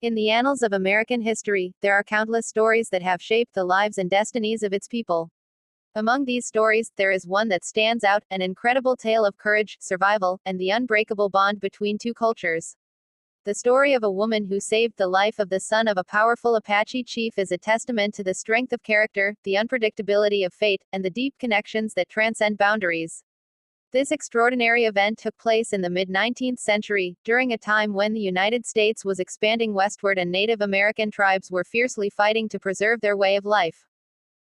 In the annals of American history, there are countless stories that have shaped the lives and destinies of its people. Among these stories, there is one that stands out, an incredible tale of courage, survival, and the unbreakable bond between two cultures. The story of a woman who saved the life of the son of a powerful Apache chief is a testament to the strength of character, the unpredictability of fate, and the deep connections that transcend boundaries. This extraordinary event took place in the mid-19th century, during a time when the United States was expanding westward and Native American tribes were fiercely fighting to preserve their way of life.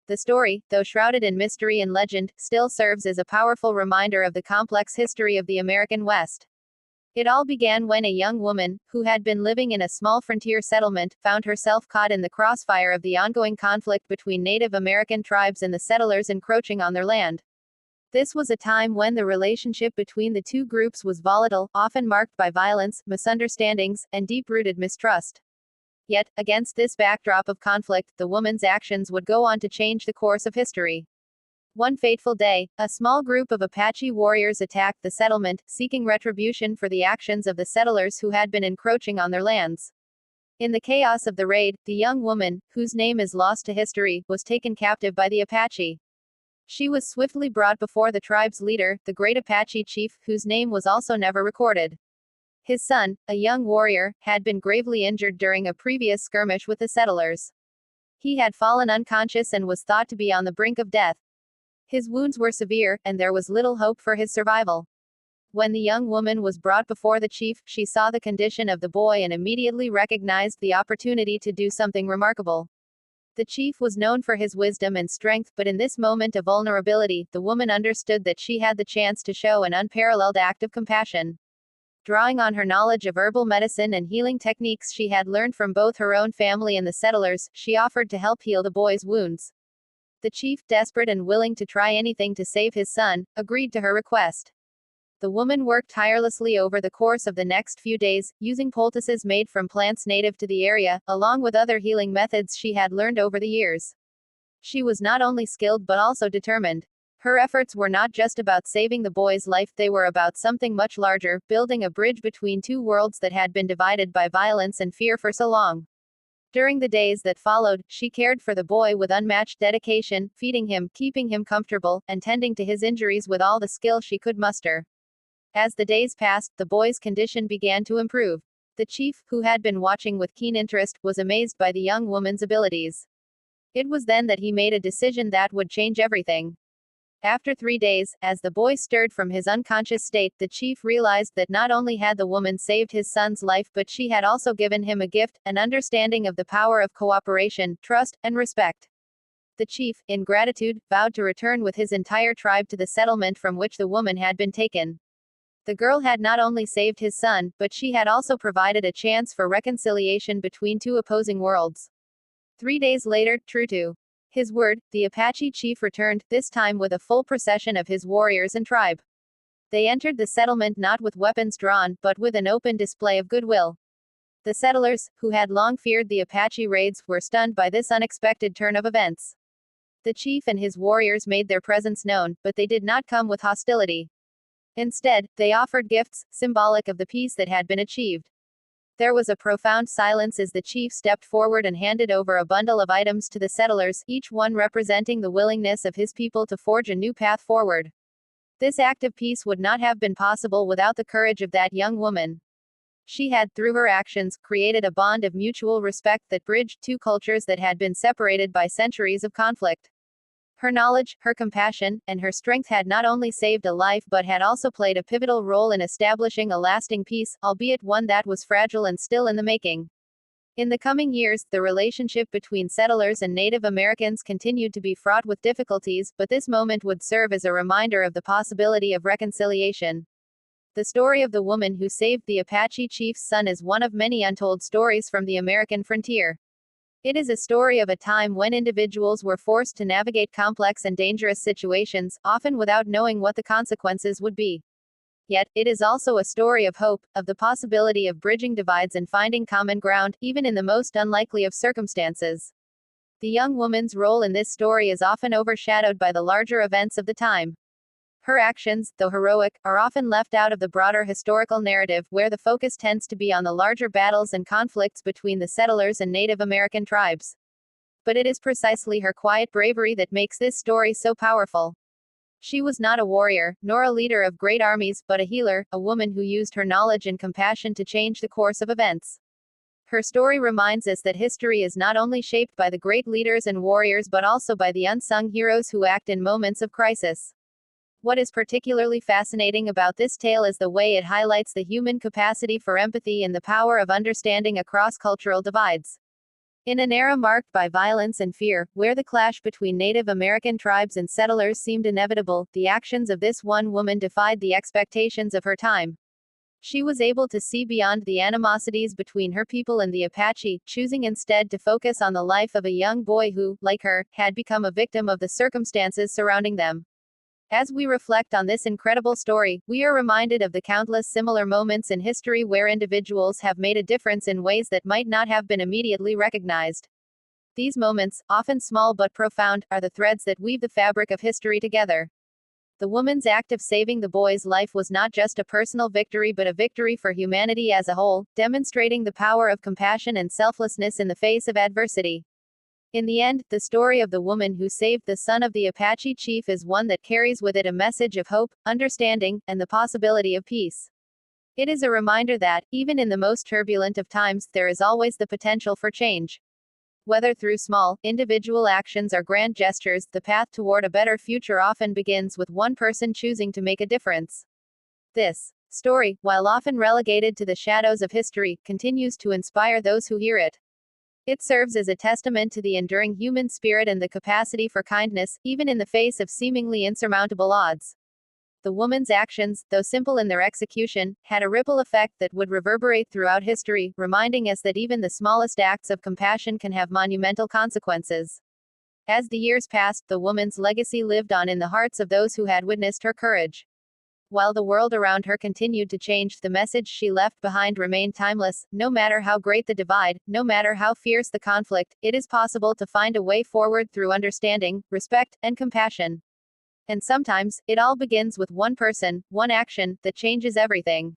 The story, though shrouded in mystery and legend, still serves as a powerful reminder of the complex history of the American West. It all began when a young woman, who had been living in a small frontier settlement, found herself caught in the crossfire of the ongoing conflict between Native American tribes and the settlers encroaching on their land. This was a time when the relationship between the two groups was volatile, often marked by violence, misunderstandings, and deep-rooted mistrust. Yet, against this backdrop of conflict, the woman's actions would go on to change the course of history. One fateful day, a small group of Apache warriors attacked the settlement, seeking retribution for the actions of the settlers who had been encroaching on their lands. In the chaos of the raid, the young woman, whose name is lost to history, was taken captive by the Apache. She was swiftly brought before the tribe's leader, the great Apache chief, whose name was also never recorded. His son, a young warrior, had been gravely injured during a previous skirmish with the settlers. He had fallen unconscious and was thought to be on the brink of death. His wounds were severe, and there was little hope for his survival. When the young woman was brought before the chief, she saw the condition of the boy and immediately recognized the opportunity to do something remarkable. The chief was known for his wisdom and strength, but in this moment of vulnerability, the woman understood that she had the chance to show an unparalleled act of compassion. Drawing on her knowledge of herbal medicine and healing techniques she had learned from both her own family and the settlers, she offered to help heal the boy's wounds. The chief, desperate and willing to try anything to save his son, agreed to her request. The woman worked tirelessly over the course of the next few days, using poultices made from plants native to the area, along with other healing methods she had learned over the years. She was not only skilled but also determined. Her efforts were not just about saving the boy's life, they were about something much larger, building a bridge between two worlds that had been divided by violence and fear for so long. During the days that followed, she cared for the boy with unmatched dedication, feeding him, keeping him comfortable, and tending to his injuries with all the skill she could muster. As the days passed, the boy's condition began to improve. The chief, who had been watching with keen interest, was amazed by the young woman's abilities. It was then that he made a decision that would change everything. After 3 days, as the boy stirred from his unconscious state, the chief realized that not only had the woman saved his son's life, but she had also given him a gift, an understanding of the power of cooperation, trust, and respect. The chief, in gratitude, vowed to return with his entire tribe to the settlement from which the woman had been taken. The girl had not only saved his son, but she had also provided a chance for reconciliation between two opposing worlds. 3 days later, true to his word, the Apache chief returned, this time with a full procession of his warriors and tribe. They entered the settlement not with weapons drawn, but with an open display of goodwill. The settlers, who had long feared the Apache raids, were stunned by this unexpected turn of events. The chief and his warriors made their presence known, but they did not come with hostility. Instead, they offered gifts, symbolic of the peace that had been achieved. There was a profound silence as the chief stepped forward and handed over a bundle of items to the settlers, each one representing the willingness of his people to forge a new path forward. This act of peace would not have been possible without the courage of that young woman. She had, through her actions, created a bond of mutual respect that bridged two cultures that had been separated by centuries of conflict. Her knowledge, her compassion, and her strength had not only saved a life but had also played a pivotal role in establishing a lasting peace, albeit one that was fragile and still in the making. In the coming years, the relationship between settlers and Native Americans continued to be fraught with difficulties, but this moment would serve as a reminder of the possibility of reconciliation. The story of the woman who saved the Apache chief's son is one of many untold stories from the American frontier. It is a story of a time when individuals were forced to navigate complex and dangerous situations, often without knowing what the consequences would be. Yet, it is also a story of hope, of the possibility of bridging divides and finding common ground, even in the most unlikely of circumstances. The young woman's role in this story is often overshadowed by the larger events of the time. Her actions, though heroic, are often left out of the broader historical narrative, where the focus tends to be on the larger battles and conflicts between the settlers and Native American tribes. But it is precisely her quiet bravery that makes this story so powerful. She was not a warrior, nor a leader of great armies, but a healer, a woman who used her knowledge and compassion to change the course of events. Her story reminds us that history is not only shaped by the great leaders and warriors but also by the unsung heroes who act in moments of crisis. What is particularly fascinating about this tale is the way it highlights the human capacity for empathy and the power of understanding across cultural divides. In an era marked by violence and fear, where the clash between Native American tribes and settlers seemed inevitable, the actions of this one woman defied the expectations of her time. She was able to see beyond the animosities between her people and the Apache, choosing instead to focus on the life of a young boy who, like her, had become a victim of the circumstances surrounding them. As we reflect on this incredible story, we are reminded of the countless similar moments in history where individuals have made a difference in ways that might not have been immediately recognized. These moments, often small but profound, are the threads that weave the fabric of history together. The woman's act of saving the boy's life was not just a personal victory but a victory for humanity as a whole, demonstrating the power of compassion and selflessness in the face of adversity. In the end, the story of the woman who saved the son of the Apache chief is one that carries with it a message of hope, understanding, and the possibility of peace. It is a reminder that, even in the most turbulent of times, there is always the potential for change. Whether through small, individual actions or grand gestures, the path toward a better future often begins with one person choosing to make a difference. This story, while often relegated to the shadows of history, continues to inspire those who hear it. It serves as a testament to the enduring human spirit and the capacity for kindness, even in the face of seemingly insurmountable odds. The woman's actions, though simple in their execution, had a ripple effect that would reverberate throughout history, reminding us that even the smallest acts of compassion can have monumental consequences. As the years passed, the woman's legacy lived on in the hearts of those who had witnessed her courage. While the world around her continued to change, the message she left behind remained timeless. No matter how great the divide, no matter how fierce the conflict, it is possible to find a way forward through understanding, respect, and compassion. And sometimes, it all begins with one person, one action, that changes everything.